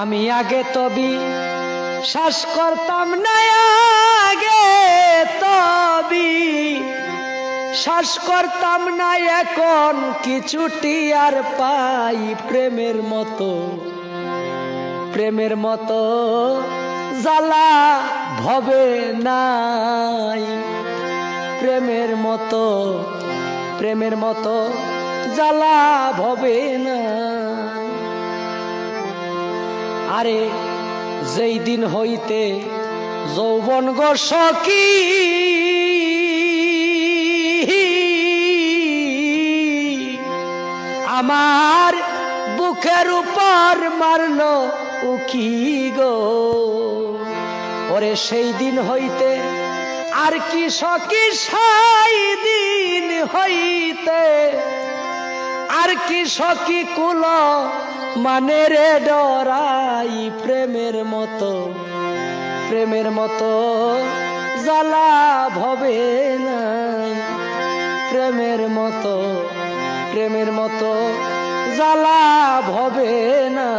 আমি আগে তবি শ্বাস করতাম না, আগে তবি শ্বাস করতাম না, এখন কিছুটি আর পাই প্রেমের মতো, প্রেমের মতো জ্বালা ভবে নাই, প্রেমের মতো, প্রেমের মতো জ্বালা ভবে নাই। আরে যেই দিন হইতে যৌবন গো সখী আমার বুকের উপর মারলো উকি গো, ওরে সেই দিন হইতে আর কি সখী, সেই দিন হইতে আর কি সখী কুল মানে রে ডরাই, প্রেমের মতো, প্রেমের মতো জ্বালা ভবে নাই, প্রেমের মতো, প্রেমের মতো জ্বালা ভবে না।